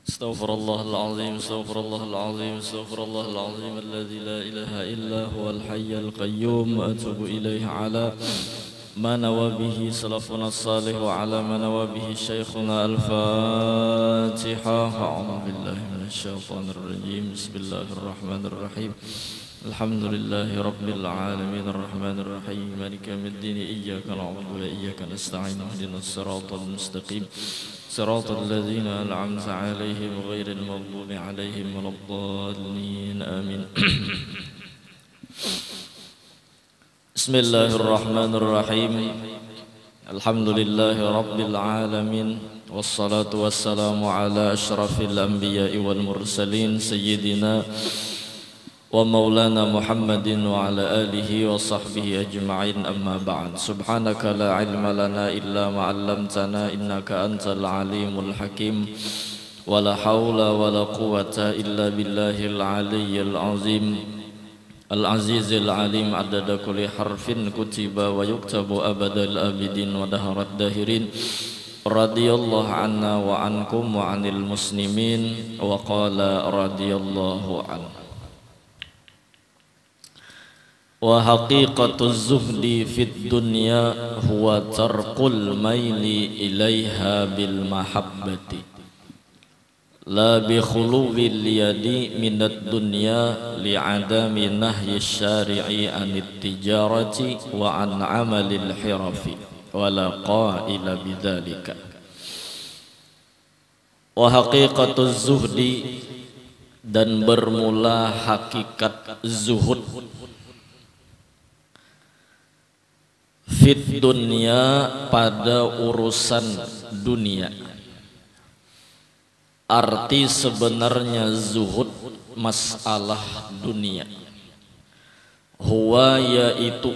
استغفر الله العظيم استغفر الله العظيم استغفر الله العظيم الذي لا إله إلا هو الحي القيوم وأتوب إليه على ما نوى به سلفنا الصالح وعلى ما نوى به شيخنا. الفاتحة. أعوذ بالله من الشيطان الرجيم. بسم الله الرحمن الرحيم. الحمد لله رب العالمين الرحمن الرحيم مالك يوم الدين إياك نعبد وإياك نستعين اهدنا الصراط المستقيم صراط الذين أنعمت عليهم غير المغضوب عليهم ولا الضالين آمين. بسم الله الرحمن الرحيم. الحمد لله رب العالمين والصلاة والسلام على أشرف الأنبياء والمرسلين سيدنا ومولانا محمد وعلى آله وصحبه أجمعين. أما بعد. سبحانك لا علم لنا إلا ما علمتنا إنك أنت العليم الحكيم ولا حول ولا قوة إلا بالله العلي العظيم العزيز العليم عدد كل حرف كتب ويكتب أبد الآبدين ودهر الداهرين. رضي الله عنا وعنكم وعن المسلمين وقال رضي الله عنه. وحقيقة الزهد في الدنيا هو ترك الميل إليها بالمحبة لا بخلو اليد من الدنيا لعدم نهي الشارع عن التجارة وعن عمل الحرف ولا قائل بذلك. وحقيقة الزهد dan bermula hakikat zuhud fit dunia pada urusan dunia. Arti sebenarnya zuhud masalah dunia. Huwa yaitu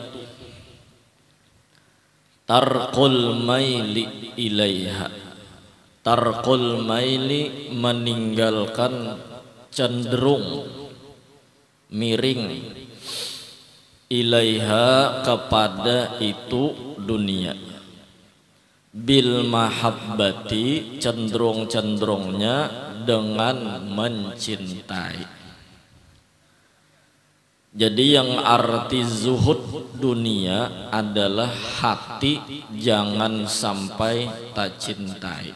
tarqul maili ilaiha. Tarqul maili meninggalkan cenderung miring ilaiha kepada itu dunia. Bil mahabbati cenderung-cenderungnya dengan mencintai. Jadi yang arti zuhud dunia adalah hati jangan sampai tak cintai.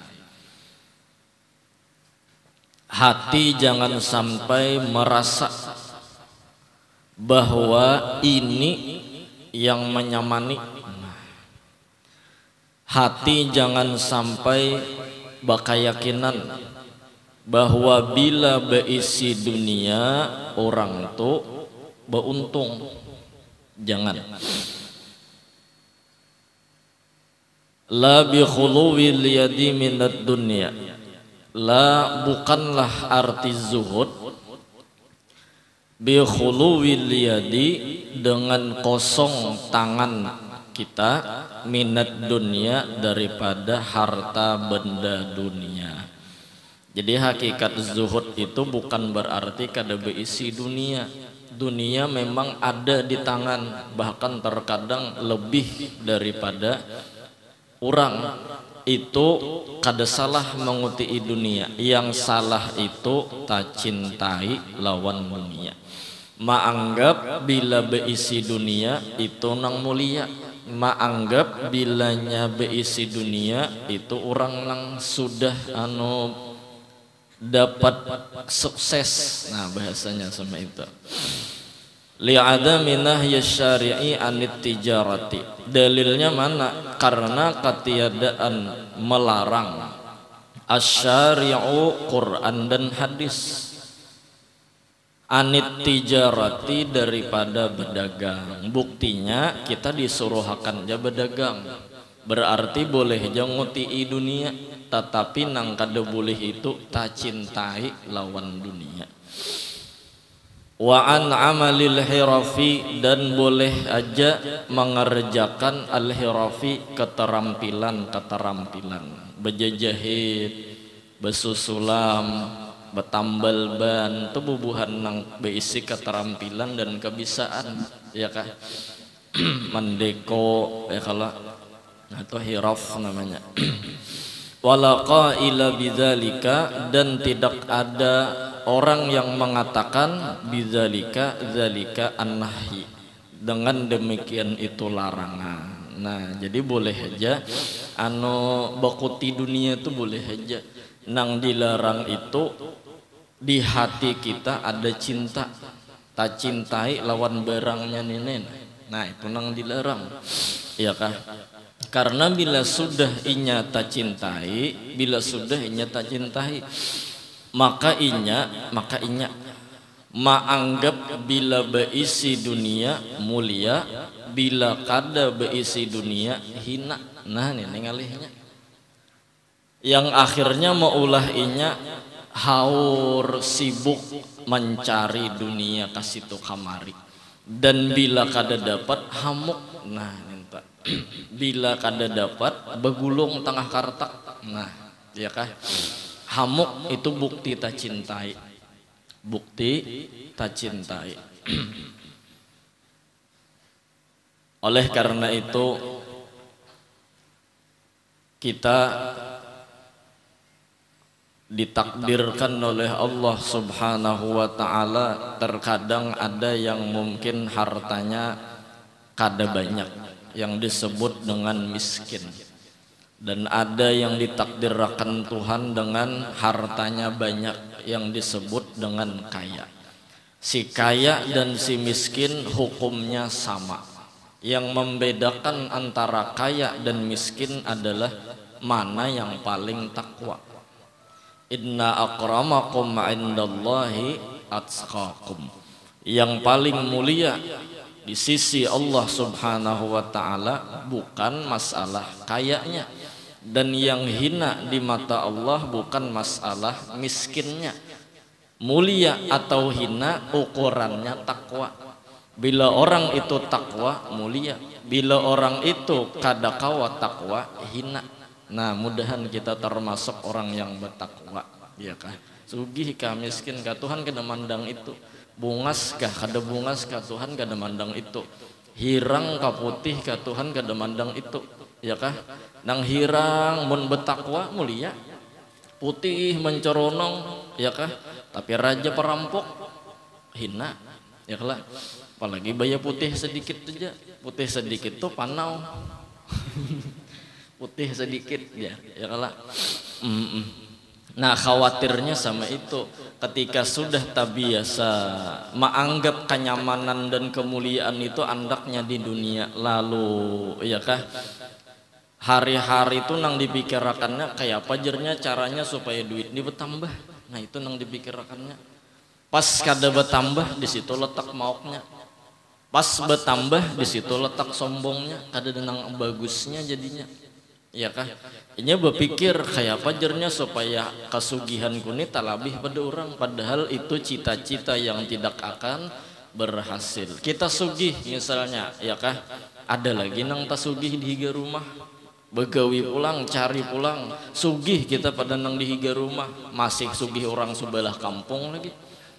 Hati jangan sampai merasa bahwa ini yang menyamani. Hati jangan sampai berkeyakinan bahwa bila berisi dunia orang tu beruntung. Jangan. La bi khuluwil yadi minad dunya. La bukanlah arti zuhud bi khuluwil yadi dengan kosong tangan kita minat dunia daripada harta benda dunia. Jadi hakikat zuhud itu bukan berarti kada berisi dunia. Dunia memang ada di tangan, bahkan terkadang lebih daripada orang. Itu kada salah mengutii dunia. Yang salah itu tak cintai lawan dunia. Maanggap bila berisi dunia itu nang mulia. Maanggap bilanya berisi dunia itu orang yang sudah dapat sukses. Nah bahasanya sama itu. Li'adami nahyi syari'i anit tijarati. Dalilnya mana? Karena ketiadaan melarang asyari'u Quran dan hadis anit tijarati daripada berdagang. Buktinya kita disuruh akan aja berdagang. Berarti boleh aja ngutii dunia, tetapi nang kada boleh itu tak cintai lawan dunia. Wa an amalil hirafi dan boleh aja mengerjakan al hirafi keterampilan berjahit, bersusulam, bertambal ban, itu bubuhan nang berisi keterampilan dan kebisaan, ya kah? Mendeko, ya kalau atau hiraf namanya. wala qaila bidzalika, dan tidak ada orang yang mengatakan bidzalika zalika an-nahyi, dengan demikian itu larangan. Nah, jadi boleh aja anu bakuti dunia itu boleh aja. Nang dilarang itu di hati kita ada cinta, tak cintai lawan barangnya ninen. Nah, itu nang dilarang. Ya kah? Karena bila sudah inya tak cintai, bila sudah inya tak cintai, maka inya maanggap bila beisi dunia mulia, bila kada beisi dunia hina. Nah, ini ngalihnya. Yang akhirnya maulah inya haur sibuk mencari dunia kasitu kamari, dan bila kada dapat hamuk. Nah, bila kada dapat begulung tengah kartak. Nah, ya kah? Hamuk itu bukti tak cintai, bukti tak cintai. Oleh karena itu kita ditakdirkan oleh Allah Subhanahu wa ta'ala, terkadang ada yang mungkin hartanya kada banyak, yang disebut dengan miskin, dan ada yang ditakdirkan Tuhan dengan hartanya banyak, yang disebut dengan kaya. Si kaya dan si miskin hukumnya sama. Yang membedakan antara kaya dan miskin adalah mana yang paling takwa. Inna akramakum indallahi atqakum. Yang paling mulia di sisi Allah Subhanahu wa ta'ala bukan masalah kayanya, dan yang hina di mata Allah bukan masalah miskinnya. Mulia atau hina ukurannya takwa. Bila orang itu takwa mulia, bila orang itu kada kawa takwa hina. Nah, mudahan kita termasuk orang yang bertakwa, ya kah? Sugih kah miskin kah, Tuhan kada mandang itu. Bungas kah kada bungas kah, Tuhan kada mandang itu. Hirang kah putih kah, Tuhan kada mandang itu, ya kah? Nang hirang mun bertakwa mulia, putih mencoronong, ya kah? Tapi raja perampok hina, ya kah? Apalagi baya putih sedikit saja, putih sedikit tuh panau. Putih sedikit ya kah? Nah, khawatirnya sama itu, ketika sudah terbiasa menganggap kenyamanan dan kemuliaan itu andaknya di dunia, lalu ya kah hari-hari itu nang dipikirkannya kayak apa jernya caranya supaya duit ini bertambah. Nah, itu nang dipikirkannya. Pas kada bertambah di situ letak maoknya. Pas bertambah di situ letak sombongnya, kada nang bagusnya jadinya. Ya kah? Ini berpikir kayak apa jernya supaya kasugihanku ini tak lebih pada orang, padahal itu cita-cita yang tidak akan berhasil. Kita sugih misalnya, ya kah? Ada lagi nang tak sugih di higa rumah, begawi pulang, cari pulang, sugih kita pada nang di higa rumah, masih sugih orang sebelah kampung lagi.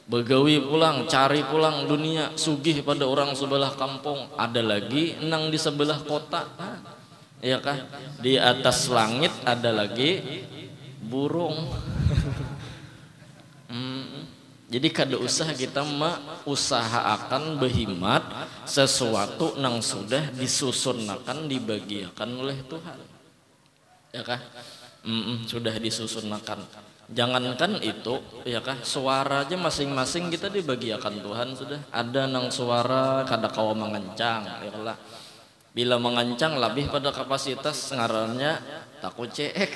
Begawi pulang, cari pulang dunia, sugih pada orang sebelah kampung. Ada lagi nang di sebelah kota. Ya kah? Di atas langit ada lagi burung. Jadi kada usah kita usahakan berhimat sesuatu nang sudah disusunkan dibagiakan oleh Tuhan. Ya kah? Sudah disusunkan. Jangankan itu, ya kah? Suara aja masing-masing kita dibagiakan Tuhan sudah. Ada nang suara kada kawa mengencang, ya kah? Bila mengancang lebih pada kapasitas ngarannya takut ceek.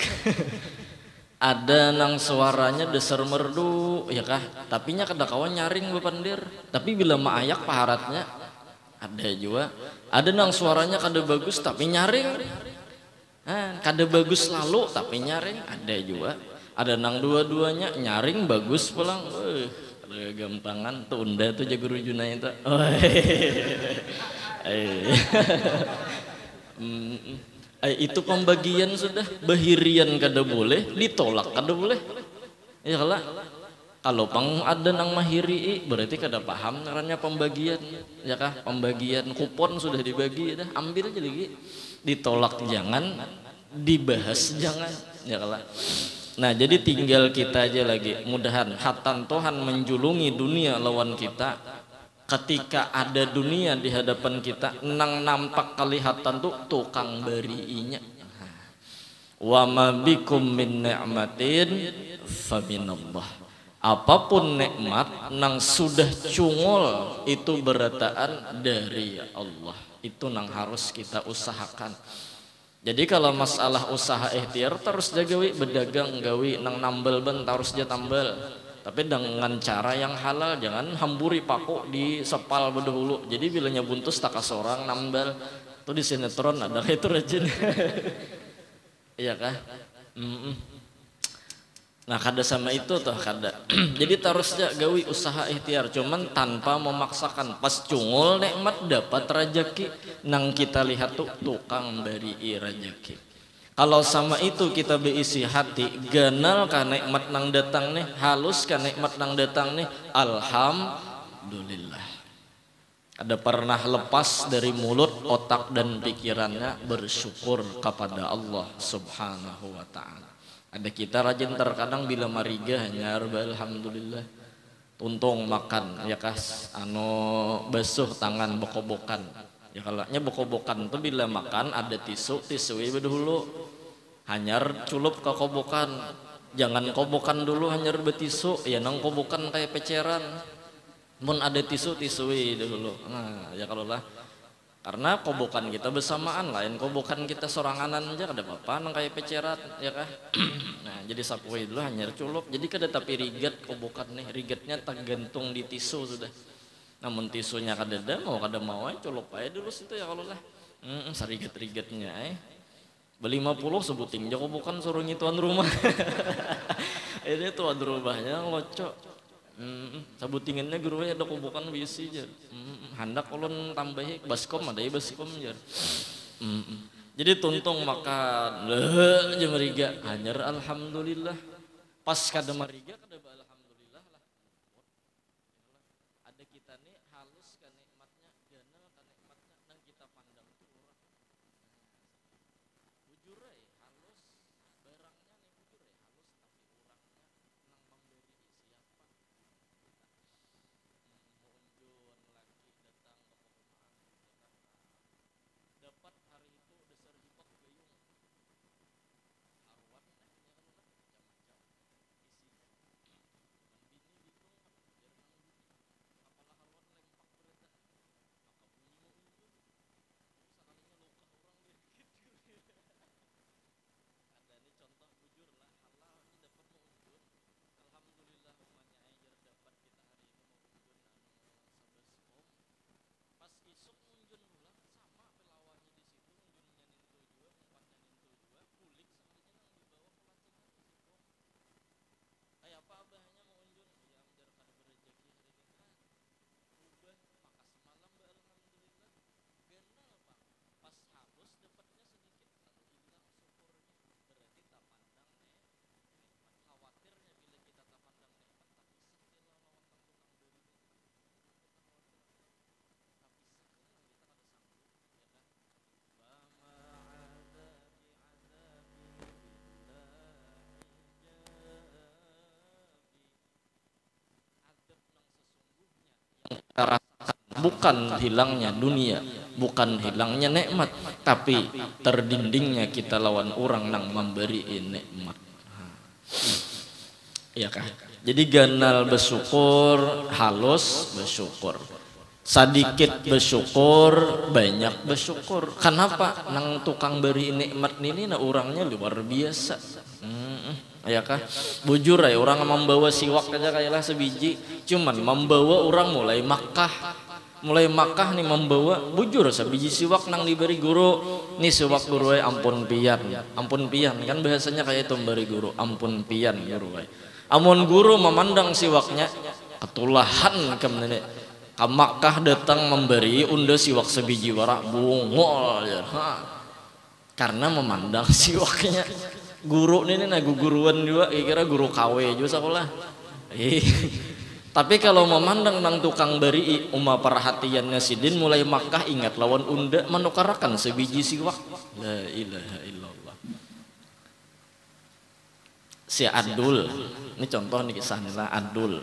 Ada nang suaranya deser merdu, ya kah? Tapi nya kada kawan nyaring bepandir. Tapi bila maayak paharatnya ada juga. Ada nang suaranya kada bagus tapi nyaring. Kada bagus lalu tapi nyaring ada juga. Ada nang dua-duanya nyaring bagus pulang. Ada gampangan tunda tuh jago rujuna itu. Itu pembagian sudah, bahirian kada boleh, ditolak kada boleh. Ya lah, kalau pang ada nang mahiri berarti kada paham caranya pembagian, ya kah? Pembagian kupon sudah dibagi, dah ambil aja lagi. Ditolak jangan, dibahas jangan ya kalah. Nah jadi tinggal kita aja lagi mudahan hatan Tuhan menjulungi dunia lawan kita. Ketika ada dunia di hadapan kita nang nampak kelihatan tuh tukang beriinya. Wa ma bikum min ni'matin faminallah. Apapun nikmat nang sudah cungol itu berataan dari Allah. Itu nang harus kita usahakan. Jadi kalau masalah usaha ikhtiar terus jagawi berdagang gawi nang nambel ben harus dia tambal. Tapi dengan cara yang halal, jangan hamburi paku di sepal bedahulu. Jadi bilanya buntus tak seorang nambal. Itu di sinetron ada itu rajin. Iya kah? Nah kada sama itu tuh kada. Jadi terusnya gawi usaha ikhtiar cuman tanpa memaksakan. Pas cungul nikmat dapat rajaki nang kita lihat tuh tukang beri rajaki. Kalau sama itu kita berisi hati ganal ka nikmat nang datang nih, halus ka nikmat nang datang nih, alhamdulillah. Ada pernah lepas dari mulut, otak dan pikirannya bersyukur kepada Allah Subhanahu wa taala. Ada kita rajin terkadang bila mariga hanya alhamdulillah tuntung makan ya kas basuh tangan bokobokan ya kalanya bokobokan tuh bila makan ada tisu dulu hanyar culup ke kobokan jangan kobokan dulu hanyar betisu ya nang kobokan kayak peceran mun ada tisu dulu nah ya kalau lah karena kobokan kita bersamaan lain kobokan kita soranganan aja kada apa-apa nang kayak pecerat ya kah. Nah jadi sapuai dulu hanya culup jadi kada tapi rigat kobokan nih rigatnya tergantung di tisu sudah. Namun tisunya kada ada mau culup aja dulu situ ya kalau lah. Sarigat-rigatnya beli 50 sebuting aja kobokan suruh tuan rumah. Ini tuan rumahnya ngocok. Sabutingannya guru ada kobokan bisi aja. Hendak ulun tambahi baskom ada ya baskom aja. Jadi tuntung makan aja meriga hanyar alhamdulillah. Pas kada meriga kada alhamdulillah lah. Ada kita nih halus kan nikmatnya ganal kan nikmatnya nang kita pandang tuh orang. Bujur halus barangnya nih bujur halus tapi orangnya nang memberi siapa. Dapat hari itu dasar jipok gayung arwah macam-macam isinya bini bingung biar nang bini apalah arwah lempak berada maka bunyi mau unjun sekalinya luka orang dia gitu ada ini contoh bujur lah halal ini dapat mau unjun alhamdulillah umanya ajar dapat kita hari ini mau unjun sabaskom pas isuk unjun ulang sama pelawanya di situ unjunnya nintu juga umpatnya nintu juga kulik sekalinya nang dibawa pelancingan di situ kayak apa abahnya mau unjun ya biar kada berejeki hari ini ubah maka semalam alhamdulillah ganal pak pas halus dapatnya sedikit lalu hilang syukurnya berarti tak pandang nikmat khawatirnya bila kita tak pandang nikmat tak bisa kita lawan nang tukang beri bukan hilangnya dunia, bukan hilangnya nikmat, tapi terdindingnya kita lawan orang nang memberi nikmat. Ya kah? Jadi ganal bersyukur, halus bersyukur. Sedikit bersyukur, banyak bersyukur. Kenapa? Nang tukang beri nikmat ini nah orangnya luar biasa. Ya kah? Bujur ya orang membawa siwak aja kayaklah sebiji, cuman membawa orang mulai Makkah nih membawa bujur sebiji siwak nang diberi guru nih siwak guru ampun pian kan bahasanya kayak itu memberi guru ampun pian guru amun guru memandang siwaknya ketulahan kemenene ke Makkah datang memberi unda siwak sebiji warak bungol ya. Karena memandang siwaknya guru ini nah guruan juga kira guru KW juga sekolah. Tapi kalau memandang nang tukang beri perhatiannya sidin mulai Makkah ingat lawan unda menukarakan sebiji siwak. La ilaha illallah. si Adul. Ini contoh nih kisahnya lah Adul.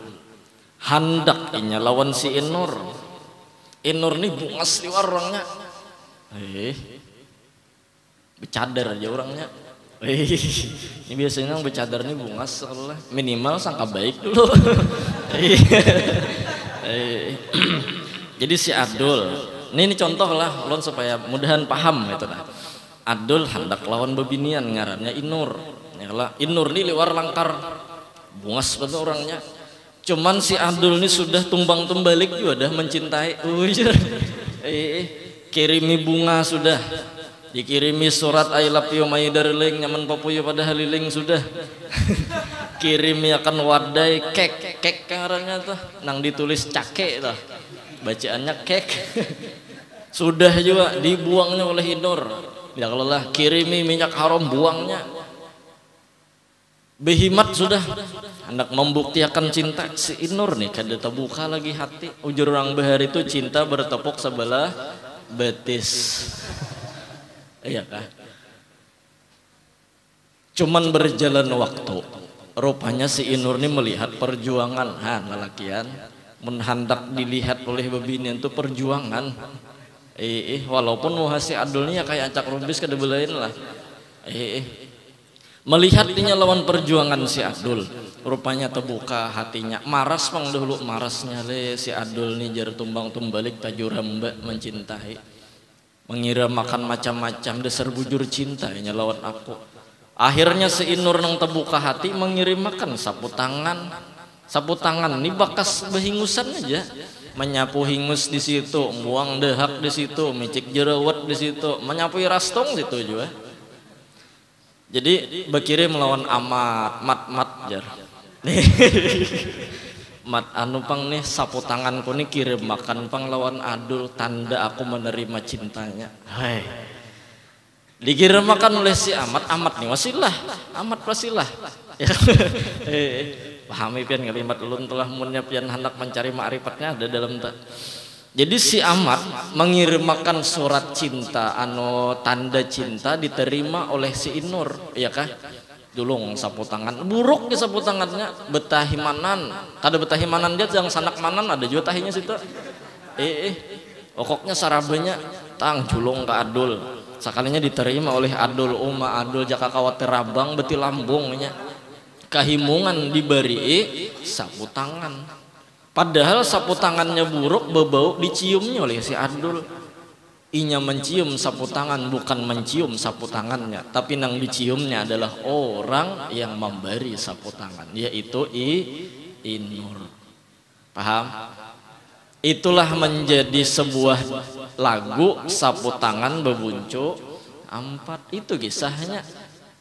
Handak inya lawan si Inur. Inur nih bungas di orangnya. Becadar aja orangnya. Ini biasanya yang becadar nih bungas soalnya. Minimal sangka baik dulu. Jadi si Adul. Ini contoh lah ulun supaya mudahan paham gitu lah. Adul hendak lawan bebinian ngarannya Inur. Yalah, Inur nih liwar langkar. Bungas betul orangnya. Cuman si Adul ini sudah tumbang tumbalik juga dah mencintai. Kirimi bunga sudah. Dikirimi surat I love you my darling, nyaman papuyo pada haliling sudah. Kirimi akan wadai kek karangnya tuh, nang ditulis cake tuh. Bacaannya kek. Sudah juga dibuangnya oleh Inur. Ya kalau lah kirimi minyak haram buangnya. Behimat sudah hendak membuktikan cinta si Inur nih kada terbuka lagi hati. Ujur orang bahar itu cinta bertepuk sebelah betis. Iya kah? Cuman berjalan waktu, rupanya si Inur ini melihat perjuangan, lelakian, menhandak dilihat oleh bebinian itu perjuangan. Walaupun si Adul ini ya kayak acak rubis kedebelain lah. Melihat dinya lawan perjuangan si Adul, rupanya terbuka hatinya. Maras pang dulu marasnya le si Adul nih jar tumbang tumbalik tajur hamba mencintai. Mengira makan macam-macam dasar bujur cintanya lawan aku. Akhirnya si Inur nang terbuka hati mengirim makan sapu tangan ini bakas behingusan aja, menyapu hingus di situ, buang dehak di situ, micik jerawat di situ, menyapu rastong situ juga. Jadi berkirim melawan amat mat jar. Mat anu pang nih sapu tanganku nih kirim makan pang lawan Adul tanda aku menerima cintanya. Hai. Dikirim makan oleh si amat nih wasilah, amat wasilah. Pahami pian kalimat ulun telah menyiapkan hendak mencari ma'rifatnya ada dalam tak. Jadi si amat mengirimkan surat cinta anu tanda cinta diterima oleh si Inur, iya kah? Dulung sapu tangan buruk di sapu tangannya betahimanan kada betahimanan dia yang sanak manan ada juga tahinya situ okoknya sarabanya tang julung ke Adul sakalinya diterima oleh Adul Adul jaka kawat terabang beti lambungnya kahimungan diberi sapu tangan padahal sapu tangannya buruk bebau diciumnya oleh si Adul. Inya mencium sapu tangan bukan mencium sapu tangannya, tapi nang diciumnya adalah orang yang memberi sapu tangan, yaitu Inur. Paham? Itulah menjadi sebuah lagu sapu tangan bebuncu ampat. Itu kisahnya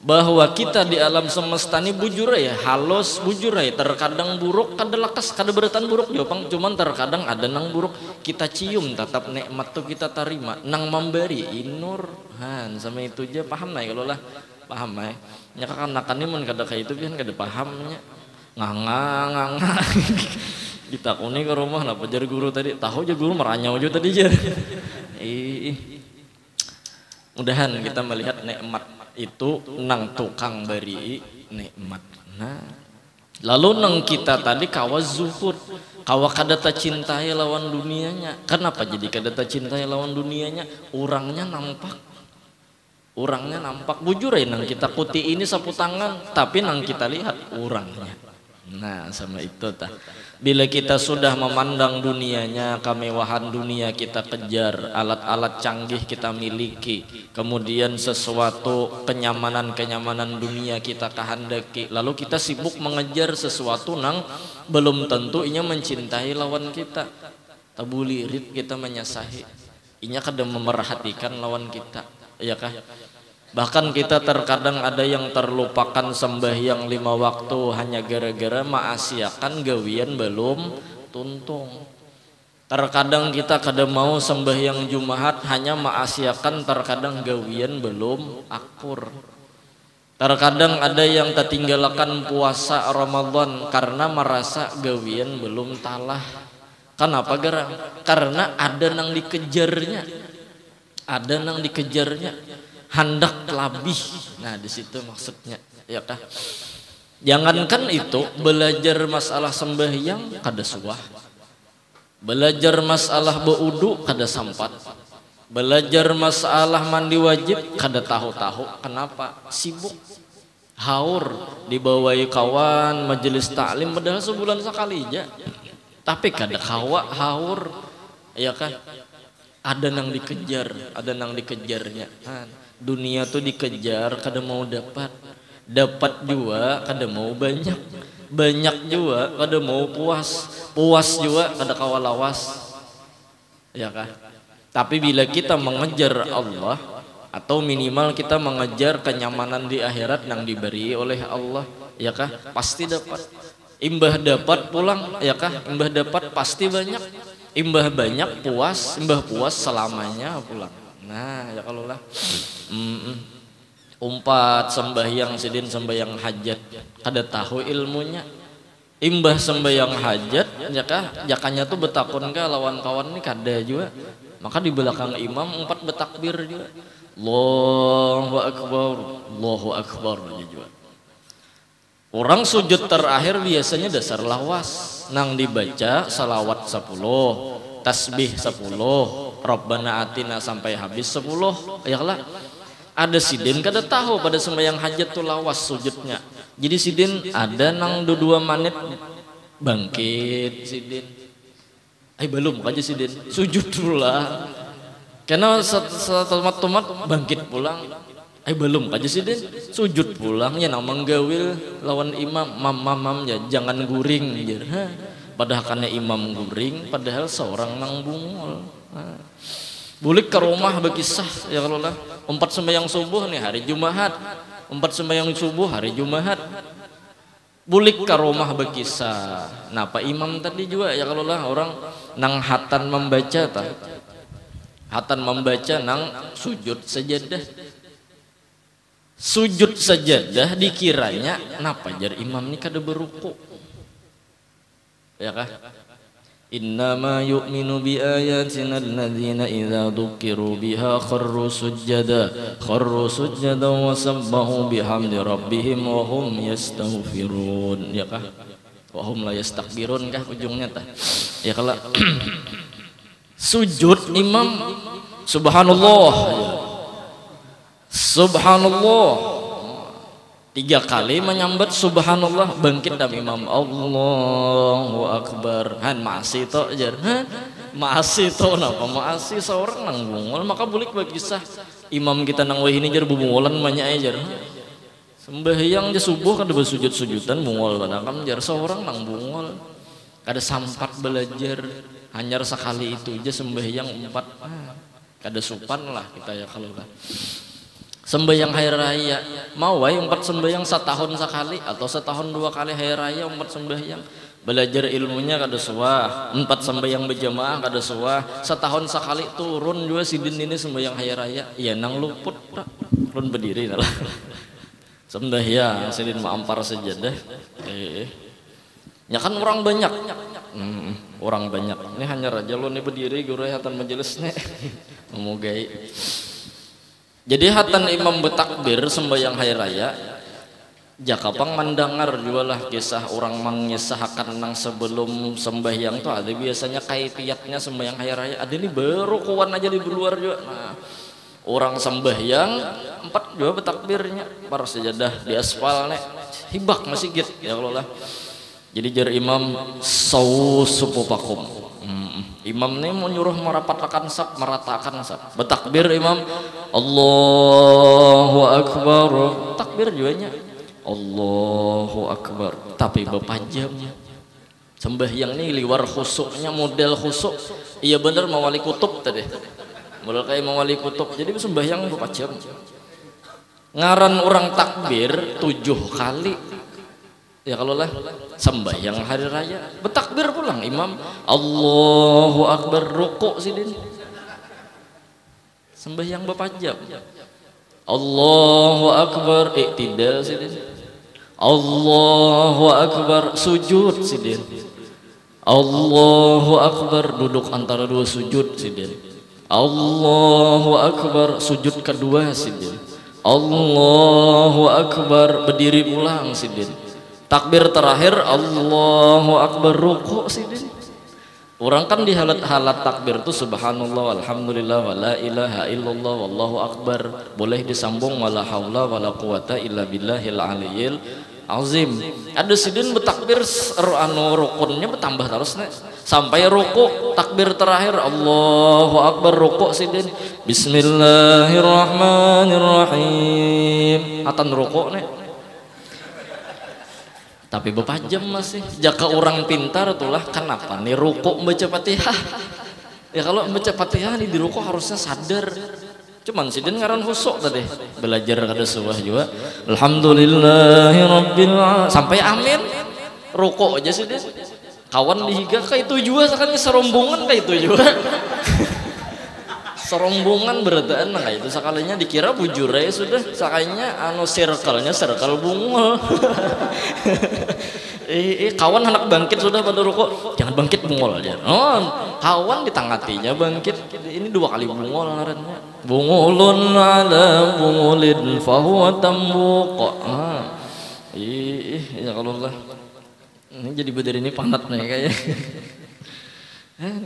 bahwa kita di alam semesta ini bujur ya halus bujur ya terkadang buruk kada lakas kada beretan buruk jopang cuman terkadang ada nang buruk kita cium tetap nikmat tuh kita terima nang memberi Inur sama itu aja paham nih kalau lah paham nih nya kakak ini mun kada kayak itu kan kada pahamnya nganga ditakuni ke rumah lah pajar guru tadi tahu aja guru meranyau aja tadi aja mudahan kita melihat nikmat itu nang tukang beri nikmat. Nah, lalu nang kita tadi kawa zuhud, kawa kada ta cintai lawan dunianya. Kenapa jadi kada ta cintai lawan dunianya? Orangnya nampak bujur ya nang kita kuti ini sapu tangan, tapi nang kita lihat orangnya. Nah, sama itu tah. Bila kita sudah memandang dunianya, kemewahan dunia kita kejar, alat-alat canggih kita miliki, kemudian sesuatu kenyamanan dunia kita kehendaki, lalu kita sibuk mengejar sesuatu nang belum tentu inya mencintai lawan kita. Tabulirit kita menyasahi, inya kadang memerhatikan lawan kita, iya kah? Bahkan kita terkadang ada yang terlupakan sembahyang 5 waktu hanya gara-gara maasiakan gawian belum tuntung. Terkadang kita kada mau sembahyang Jumat hanya maasiakan terkadang gawian belum akur. Terkadang ada yang tertinggalkan puasa Ramadan karena merasa gawian belum talah. Kenapa garang? Karena ada nang dikejarnya. Hendak lebih. Nah di situ maksudnya, ya kah? Jangankan itu, belajar masalah sembahyang kada suah, belajar masalah beudu kada sampat, belajar masalah mandi wajib kada tahu-tahu. Kenapa? Sibuk, haur, dibawai kawan majelis taklim padahal sebulan sekali aja, tapi kada kawa haur, ya kan? Ada nang dikejar, ada nang dikejarnya. Dunia tuh dikejar kada mau dapat, dapat juga kada mau banyak, banyak juga kada mau puas, puas juga kada kawa lawas, ya kan? Tapi bila kita mengejar Allah, atau minimal kita mengejar kenyamanan di akhirat yang diberi oleh Allah, ya kah? Pasti dapat. Imbah dapat pulang, ya kah? Imbah dapat pasti banyak. Imbah banyak puas, imbah puas selamanya pulang. Nah, ya kalau lah. Umpat sembahyang sidin sembahyang hajat kada tahu ilmunya. Imbah sembahyang hajat, ya kah? Jakanya tuh betakun kah lawan kawan ini kada juga. Maka di belakang imam umpat betakbir juga. Allahu akbar, Allahu akbar juga. Orang sujud terakhir biasanya dasar lawas. Nang dibaca salawat 10, tasbih 10, Rabbana atina sampai habis 10. Ya lah. Ada sidin kada tahu pada sembahyang hajat tuh lawas sujudnya. Jadi sidin ada nang 2 menit bangkit sidin. Belum aja sidin. Sujud dulu lah. Karena setelah tomat bangkit pulang. Belum aja sih Den, sujud pulang ya nang menggawil lawan imam, mam ya jangan guring ya. Padahal karena imam guring, padahal seorang nang bungol. Bulik ke rumah berkisah ya kalau lah. Umpat sembahyang subuh nih hari Jumat, umpat sembahyang subuh hari Jumat. Bulik ke rumah berkisah. Nah Pak Imam tadi juga ya kalau lah orang nang hatan membaca tak. Hatan membaca nang sujud sajadah. Sujud sajadah dikiranya napa jar imam ni kada beruku. Ya kah? Innama yu'minu bi ayatina alladzina idza dzukiru biha kharru sujada wa sabbahu bihamdi rabbihim wa hum yastaghfirun. Ya kah? Wa hum la yastakbirun kah ujungnya tah? Ya kala sujud imam subhanallah, subhanallah 3 kali menyambat subhanallah, bangkit dan imam Allahu akbar. Masih to jar, masih to napa masih seorang nang bungol. Maka bulik berkisah imam kita nang wahini jar bubungolan banyak jar. Sembahyang je subuh kada bersujud-sujudan bungol banakam jar seorang nang bungol. Kada sampat belajar hanya sekali itu aja sembahyang 4. Kada supan lah kita ya kalau lah. Sembahyang hari raya mau wae 4 sembahyang setahun sekali atau setahun 2 kali hari raya 4 sembahyang. Belajar ilmunya kada suah, 4 sembahyang berjamaah kada suah, setahun sekali turun juga sidin ini sembahyang hari raya. Ya nang luput tak turun berdiri lah. Sembahyang sidin maampar sajadah. Ya kan orang banyak. Orang banyak. Ini hanya raja lo nih berdiri guru hatan majelis nih. Memugai. Jadi hatan imam betakbir sembahyang hari raya. Jakapang mendengar juga lah kisah orang mengisahkan nang sebelum sembahyang tuh ada biasanya kaifiatnya sembahyang hari raya. Ada ini baru kawan aja di luar juga. Nah, orang sembahyang 4 juga betakbirnya. Para sejadah di aspal nih. Hibak masih gitu ya kalau lah. Jadi jar imam sausupupakum. Imam ini mau nyuruh merapatkan sab, meratakan sab. Betakbir imam Allahu akbar. Takbir juga nya Allahu akbar. Tapi berpanjang. Sembahyang ini liwar khusuknya model khusuk. Iya bener mawali kutub tadi. Model kayak mawali kutub. Jadi sembahyang berpanjang. Ngaran orang takbir 7 kali. Ya kalau lah sembahyang hari raya betakbir pulang imam Allahu akbar rukuk sidin sembahyang berpanjang Allahu akbar iktidal sidin Allahu akbar sujud sidin Allahu akbar duduk antara 2 sujud sidin Allahu akbar sujud kedua sidin Allahu akbar berdiri pulang sidin Takbir terakhir Allahu Akbar, ruku sih. Orang kan di halat takbir tuh subhanallah walhamdulillah wala ilaha illallah wallahu akbar, boleh disambung wala haula wala quwata illa billahil aliyil azim. Ada sidin bertakbir anu rukunnya bertambah terus nih sampai ruku, takbir terakhir Allahu Akbar, ruku sidin bismillahirrahmanirrahim atan ruku nih. Tapi bepajam masih jaka orang pintar itulah kenapa nih ruku baca Fatihah. Ya kalau baca Fatihah nih di ruku harusnya sadar. Cuman sidin ngaran husuk tadi belajar kada suah juga alhamdulillahirabbil alamin sampai amin ruku aja sidin kawan dihiga kayak itu juga sakanya serombongan kayak itu juga serombongan berataan nah itu sekalinya dikira bujur ya sudah sakanya anu circle-nya circle bungul. Kawan anak bangkit sudah pada ruko jangan bangkit bungul aja. Oh, kawan ditangatinya bangkit ini 2 kali bungul ngarannya. Bungulun ala bungulin fahuwa tambuq. Ya kalau lah ini jadi bedar ini panat nih kayaknya.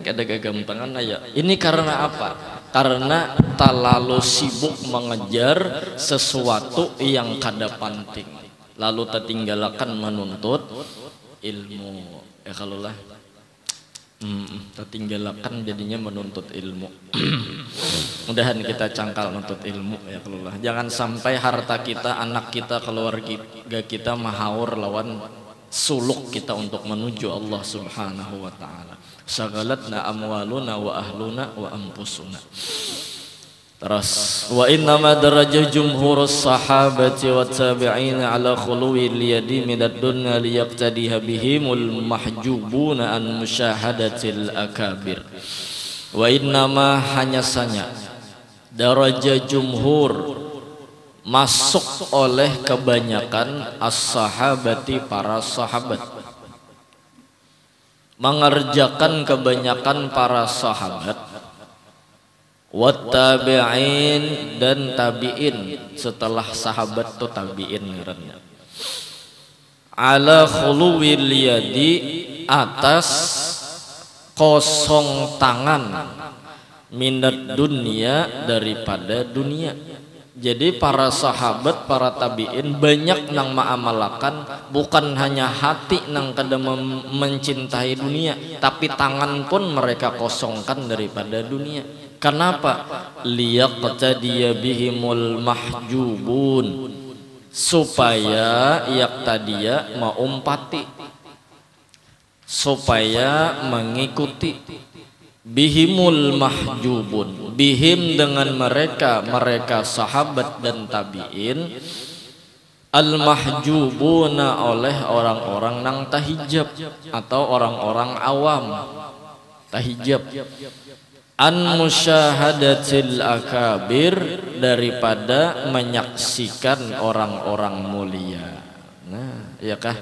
Kada gagampangan aja. Ini karena apa? Karena terlalu sibuk mengejar sesuatu yang kada penting, lalu tertinggalkan menuntut ilmu. Ya kalau lah tertinggalkan jadinya menuntut ilmu. Mudahan kita cangkal menuntut ilmu ya kalau lah. Jangan sampai harta kita, anak kita, keluarga kita mahaur lawan suluk kita untuk menuju Allah Subhanahu wa taala. Sagalatna amwaluna wa ahluna wa ampusuna. Terus wa inna ma darajah jumhurus sahabati wa tabi'ina ala khuluwi liyadi minad dunya liyaqtadiha bihimul mahjubuna an musyahadatil akabir. Wa inna ma hanya sanya darajah jumhur masuk oleh kebanyakan as-sahabati para sahabat, mengerjakan kebanyakan para sahabat, wattabi'in dan tabi'in setelah sahabat tuh tabi'in ngarannya, ala khuluwil yadi atas kosong tangan, minat dunia daripada dunia. Jadi para sahabat, para tabi'in banyak nang ma'amalakan bukan hanya hati nang kada mencintai dunia, tapi tangan pun mereka kosongkan daripada dunia. Kenapa? Liyaqtadiya bihimul mahjubun, supaya yaqtadiya maumpati, supaya mengikuti, bihimul mahjubun, bihim dengan mereka, mereka sahabat dan tabi'in, al mahjubuna oleh orang-orang nang tahijab atau orang-orang awam tahijab, an musyahadatil akabir daripada menyaksikan orang-orang mulia. Nah, ya kah?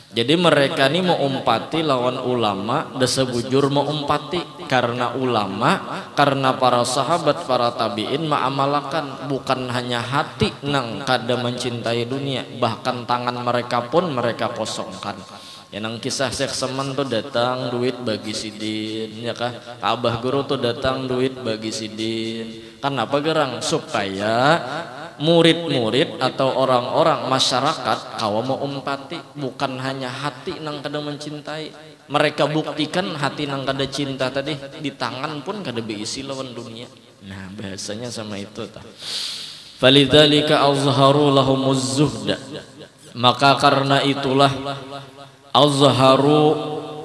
Jadi mereka ini mau umpati lawan ulama, desa bujur mau umpati karena ulama, karena para sahabat, para tabiin ma'amalakan bukan hanya hati nang kada mencintai dunia, bahkan tangan mereka pun mereka kosongkan. Ya nang kisah Syekh Semen tuh datang duit bagi sidin, ya kah? Abah guru tuh datang duit bagi sidin. Kenapa gerang? Supaya murid-murid atau orang-orang masyarakat kawa mau umpati bukan hanya hati nang kada mencintai, mereka buktikan hati nang kada cinta tadi di tangan pun kada beisi lawan dunia. Nah bahasanya sama itu ta. Falidzalika azharu lahumuz zuhda, maka karena itulah azharu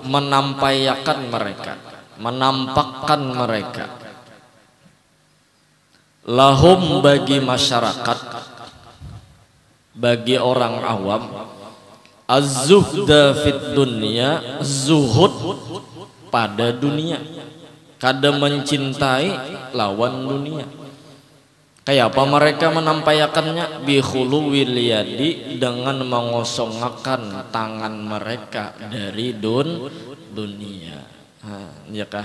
menampakkan mereka, menampakkan mereka, lahum bagi masyarakat, bagi orang awam, az-zuhda fit dunya, zuhud pada dunia, kada mencintai lawan dunia. Kayak apa mereka menampakkannya? Bi khuluwil yadi, dengan mengosongkan tangan mereka dari dunia. Ya kah?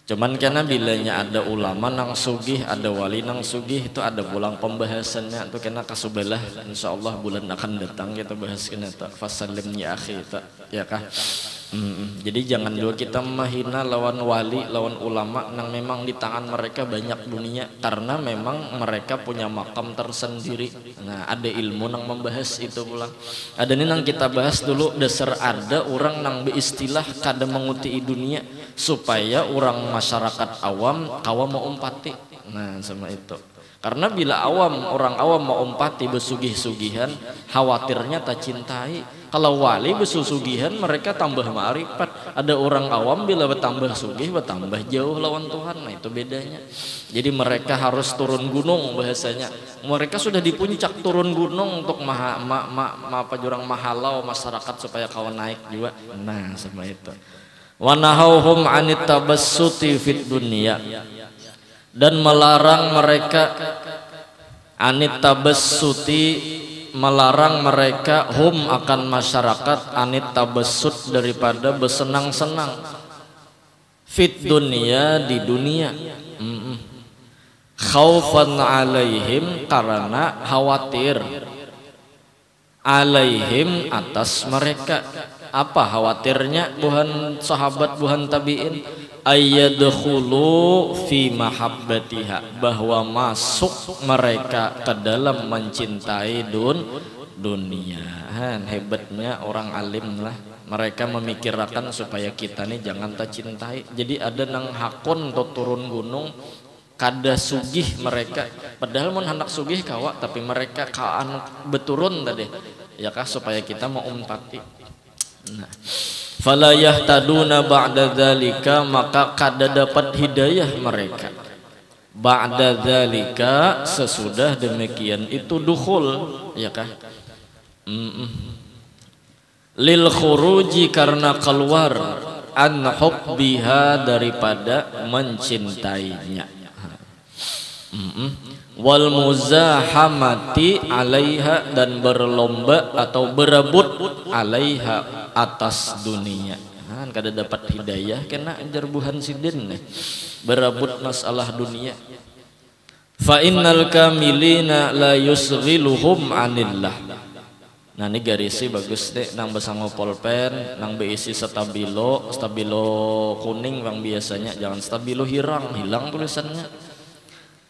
Cuman karena bilanya ada ulama nang sugih, ada wali nang sugih, itu ada pulang pembahasannya itu kena kasubelah. Insyaallah bulan akan datang kita bahas kena tak fasalim ya akhi tak ya kah. Jadi jangan dulu kita menghina lawan wali, lawan ulama nang memang di tangan mereka banyak dunia, karena memang mereka punya makam tersendiri. Nah, ada ilmu nang membahas itu pulang. Ada nih nang kita bahas dulu dasar ada orang nang beristilah kada menguti dunia supaya orang masyarakat awam kawa mau umpati. Nah, sama itu. Karena bila orang awam mau umpati besugih-sugihan, khawatirnya tak cintai. Kalau wali besusugihan mereka tambah ma'rifat. Ada orang awam bila bertambah sugih bertambah jauh lawan Tuhan. Nah itu bedanya. Jadi mereka harus turun gunung bahasanya. Mereka sudah di puncak turun gunung untuk jurang mahalau masyarakat supaya kawan naik juga. Nah sama itu. Wa nahauhum 'anit tabassuti fid dunya. Dan melarang mereka anit tabassuti, melarang mereka hum akan masyarakat anit tabassut daripada bersenang-senang fit dunia di dunia. Khaufan alaihim, karena khawatir alaihim atas mereka. Apa khawatirnya buhan sahabat buhan tabi'in? Ayyadkhulu fi mahabbatiha, bahwa masuk mereka ke dalam mencintai dunia. Hebatnya orang alim lah, mereka memikirkan supaya kita nih jangan tak cintai. Jadi ada nang hakun atau turun gunung kada sugih mereka, padahal mun hendak sugih kawa, tapi mereka kaan beturun tadi ya kah supaya kita mau umpati. Nah, fala yahtaduna ba'da dzalika, maka kada dapat hidayah mereka ba'da dzalika, sesudah demikian itu dukhul ya kah. Lil khuruji, karena keluar, an hubbiha, daripada mencintainya. Wal muzahamati alaiha, dan berlomba atau berebut alaiha, atas dunia. Kan kada dapat hidayah kena jarbuhan sidin nih, berebut masalah dunia. Fa innal kamilina la yusghiluhum anillah. Nah ini garisi bagus deh, nang besango pulpen, nang beisi stabilo kuning bang biasanya, jangan stabilo hilang tulisannya.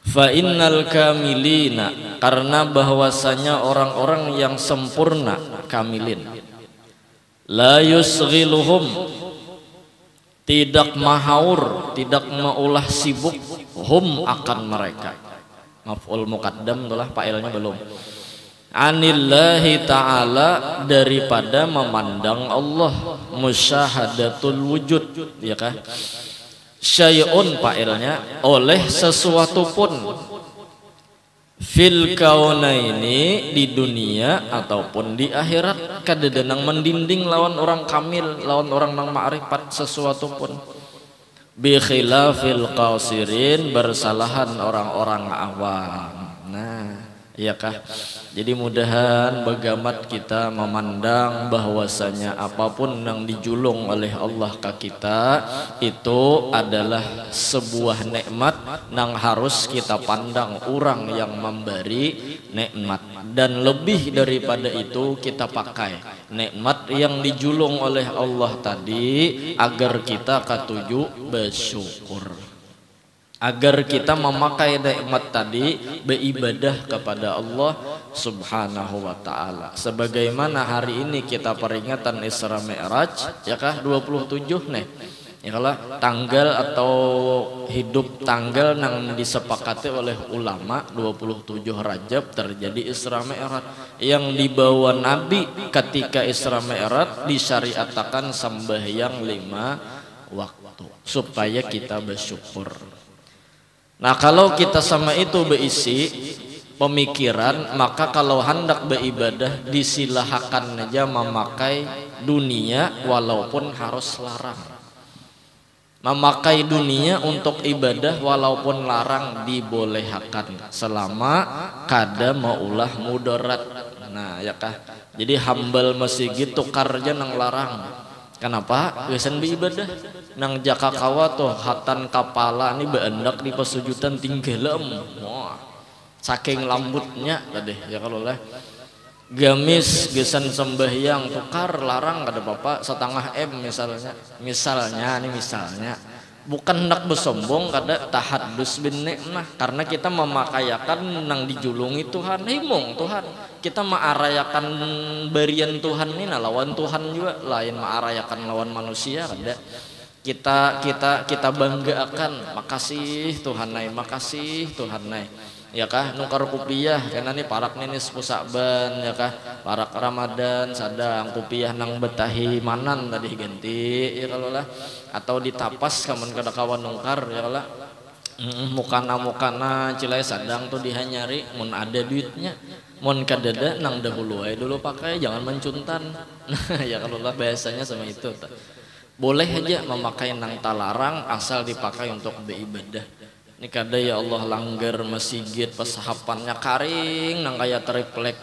Fa innal kamilina, karena bahwasanya orang-orang yang sempurna, kamilin, la yusghiluhum, tidak mahaur, tidak maulah sibuk, hum akan mereka. Maf'ul muqaddam itulah fa'ilnya belum. Anillahi ta'ala, daripada memandang Allah, musyahadatul wujud ya kah. Syai'un fa'ilnya, oleh sesuatu pun, fil kaunaini, di dunia ataupun di akhirat, kada denang mendinding lawan orang kamil, lawan orang nang ma'rifat sesuatu pun. Bi khilafil qasirin, bersalahan orang-orang awam. Nah iya kah. Jadi mudahan bagamat kita memandang bahwasanya apapun yang dijulung oleh Allah ke kita itu adalah sebuah nikmat yang harus kita pandang orang yang memberi nikmat, dan lebih daripada itu kita pakai nikmat yang dijulung oleh Allah tadi agar kita ketujuh bersyukur, agar kita memakai nikmat tadi beribadah kepada Allah Subhanahu wa ta'ala. Sebagaimana hari ini kita peringatan Isra Mi'raj ya kah 27 nih ya, kalau tanggal atau hidup tanggal yang disepakati oleh ulama 27 Rajab terjadi Isra Mi'raj, yang dibawa Nabi ketika Isra Mi'raj disyariatkan sembahyang 5 waktu supaya kita bersyukur. Nah kalau kita sama itu berisi pemikiran, maka kalau hendak beribadah disilahkan aja memakai dunia walaupun harus larang. Memakai dunia untuk ibadah walaupun larang dibolehkan selama kada maulah mudarat. Nah ya kah. Jadi hambal masih gitu karja nang larang. Kenapa? Gesan beribadah. Nang jaka kawa tuh hatan kapala ini beendak di pesujudan tinggalem. Wah, saking lambutnya tadi ya kalau lah. Gamis gesan sembahyang tukar larang kada bapak setengah M misalnya bukan hendak bersombong kada tahaddus bin nikmah karena kita memakayakan nang dijulungi Tuhan himong Tuhan kita maarayakan berian Tuhan ini lawan Tuhan juga lain maarayakan lawan manusia kada kita banggakan makasih Tuhan nai ya kah nukar kupiah karena nih parak nih sepusaban ya kah parak Ramadan sadang kupiah nang betahi manan tadi ganti ya kalau lah atau ditapas kamun kada kawan nungkar ya kalau mukana cilai sadang tuh dihanyari mun ada duitnya mun kadada nang dahulu dulu pakai jangan mencuntan ya kalau lah biasanya sama itu boleh aja memakai nang talarang asal dipakai untuk beribadah. Ini kada ya Allah langgar masjid pesahapannya karing nang kaya triplek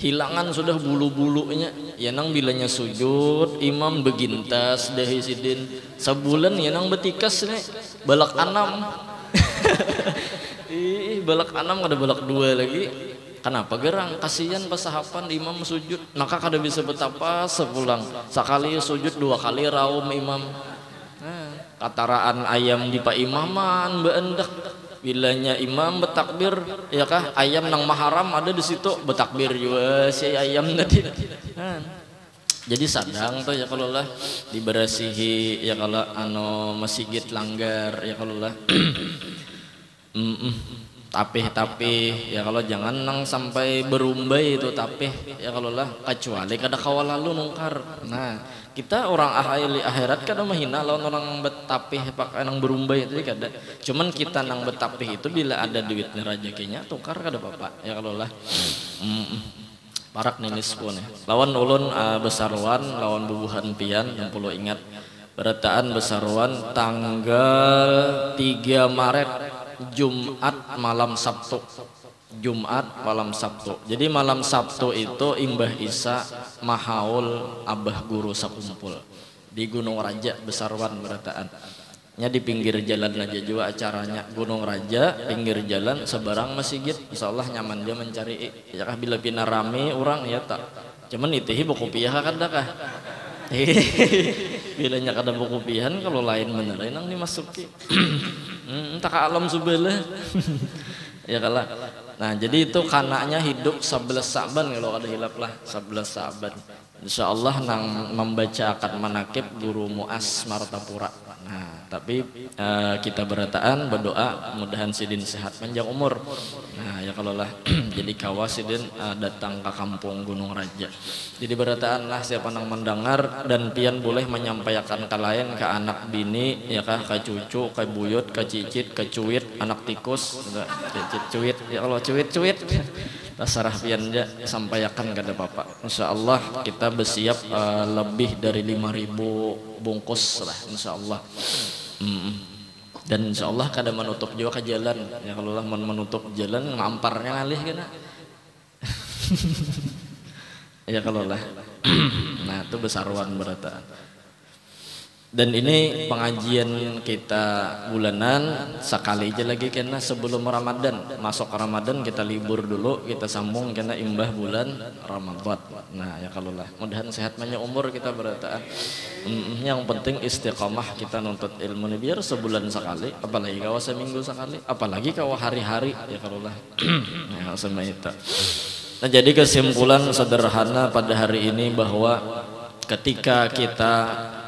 hilangan sudah bulu-bulunya ya nang bilanya sujud imam begintas dahi sidin sebulan ya nang betikas nih balak anam balak anam ada balak dua lagi kenapa gerang kasihan pesahapan imam sujud maka kada bisa betapa sepulang sekali sujud 2 kali raum imam kataraan ayam di pak imaman beendak bilanya imam betakbir ya kah ayam nang maharam ada di situ betakbir juga si ayam tadi jadi sadang tuh ya kalau lah diberasihi ya kalau masjid langgar ya kalau lah tapih ya kalau jangan nang sampai berumbai itu tapih ya kalau lah kecuali kada kawal lalu nungkar nah kita orang ahli akhirat kada mahina lawan orang betapih pakai nang berumbai itu kada cuman kita nang betapih itu bila ada duitnya rezekinya tukar kada apa-apa ya kalau lah parak ninis pun ya lawan ulun besarwan lawan bubuhan pian yang perlu ingat berataan besarwan tanggal 3 Maret Jumat malam Sabtu jadi malam Sabtu itu Imbah Isa mahaul abah guru sakumpul di Gunung Raja Besarwan berataan nya di pinggir jalan aja juga acaranya Gunung Raja pinggir jalan sebarang masjid insyaallah nyaman dia mencari ya kah bila pina rame orang ya tak cuman itu buku piah kada kah bilanya kada buku pihan kalau lain bener nang dimasuki entah ka alam subelah ya kalah nah jadi itu kanaknya hidup 11 Saban kalau ada hilap lah 11 Saban insyaallah nang membaca akad manakib guru Muas Martapura nah tapi kita berataan berdoa mudahan sidin sehat panjang umur nah ya kalau lah jadi kawas sidin datang ke kampung Gunung Raja jadi berataan lah siapa nang mendengar dan pian boleh menyampaikan ke lain ke anak bini ya kah ke cucu ke buyut ke cicit ke cuit anak tikus cuit ya kalau cuit sarah pian aja sampaikan kepada bapak insyaallah kita bersiap lebih dari 5.000 bungkus lah insyaallah dan insyaallah kada menutup juga ke jalan ya kalau lah menutup jalan ngamparnya ngalih kena ya kalau lah nah itu besarwan berataan dan ini pengajian kita bulanan sekali aja lagi karena sebelum Ramadan masuk Ramadan kita libur dulu kita sambung karena imbah bulan Ramadan nah ya kalau lah mudahan sehat banyak umur kita berataan yang penting istiqomah kita nuntut ilmu ini biar sebulan sekali apalagi kawa seminggu sekali apalagi kawa hari-hari ya kalau lah ya sama itu nah jadi kesimpulan sederhana pada hari ini bahwa ketika kita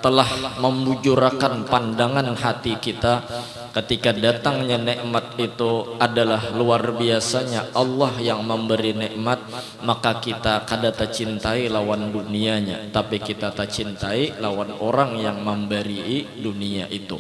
telah membujurakan pandangan hati kita ketika datangnya nikmat itu adalah luar biasanya Allah yang memberi nikmat maka kita kada tak cintai lawan dunianya tapi kita tak cintai lawan orang yang memberi dunia itu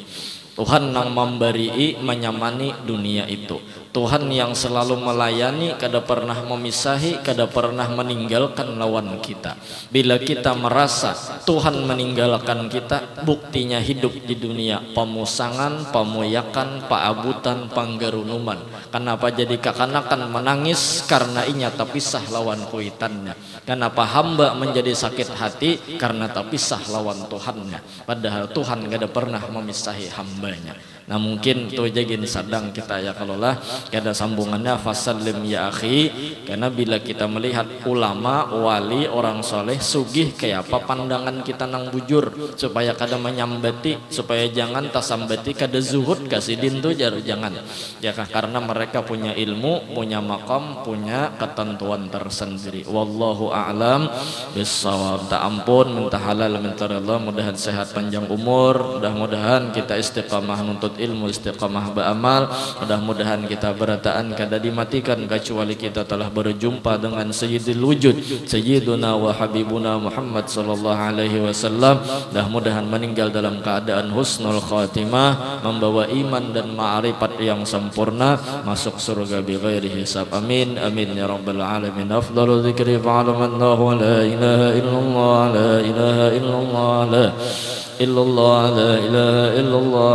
Tuhan yang memberi menyamani dunia itu. Tuhan yang selalu melayani, kada pernah memisahi, kada pernah meninggalkan lawan kita. Bila kita merasa Tuhan meninggalkan kita, buktinya hidup di dunia pemusangan, pemoyakan, paabutan, panggarunuman. Kenapa jadi kekanakan menangis? Karena inya terpisah lawan kuitannya. Kenapa hamba menjadi sakit hati? Karena terpisah lawan Tuhannya. Padahal Tuhan kada pernah memisahi hambanya. Nah mungkin itu aja gini sadang kita ya, kalau lah ada sambungannya fasallim ya akhi. Karena bila kita melihat ulama, wali, orang soleh, sugih kayak apa pandangan kita nang bujur, supaya kada menyambati, supaya jangan tasambati kada zuhud kasidin tuh jangan ya kah, karena mereka punya ilmu, punya makam, punya ketentuan tersendiri. Wallahu a'lam bissawab. Tak ampun, minta halal, minta ridha, mudahan sehat panjang umur, mudah-mudahan kita istiqamah nuntut ilmu, istiqamah beramal, mudah-mudahan kita berataan kada dimatikan kecuali kita telah berjumpa dengan sayyidil wujud, sayyiduna wa habibuna Muhammad sallallahu alaihi wasallam. Mudah-mudahan meninggal dalam keadaan husnul khatimah, membawa iman dan ma'rifat yang sempurna, masuk surga bi ghairi hisab. Amin amin ya rabbal alamin. Afdalu dzikri fa'alamallahu la ilaha illallah, la ilaha illallah, la illallah, la ilaha illallah.